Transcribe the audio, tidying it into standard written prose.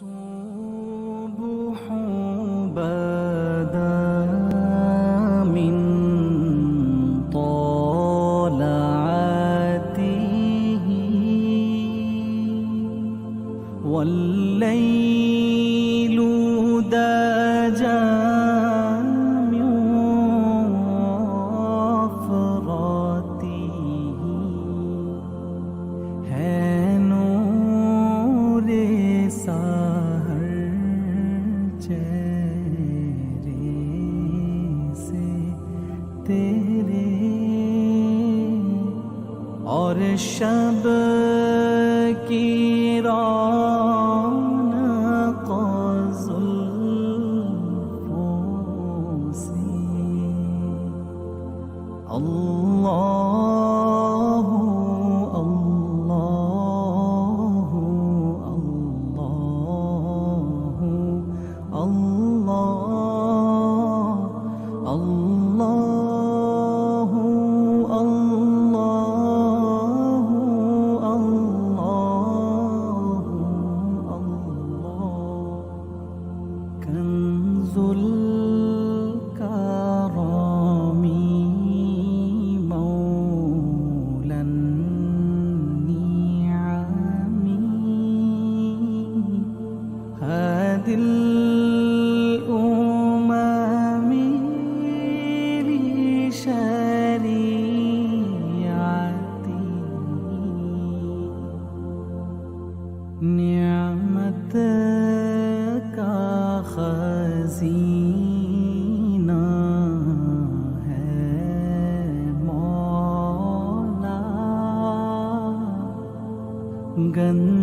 الصبح بدا من طلعته والليل دجى من وفرته है नूर सहर चेहरे से तेरे और शब की रौनक जुल्फों से अल्लाह अल्लाह अल्लाह अल्लाह कंजुल करामी मौलन नियामी हादिल उमामी शरीयती नियामत का खजीना है मौला गंज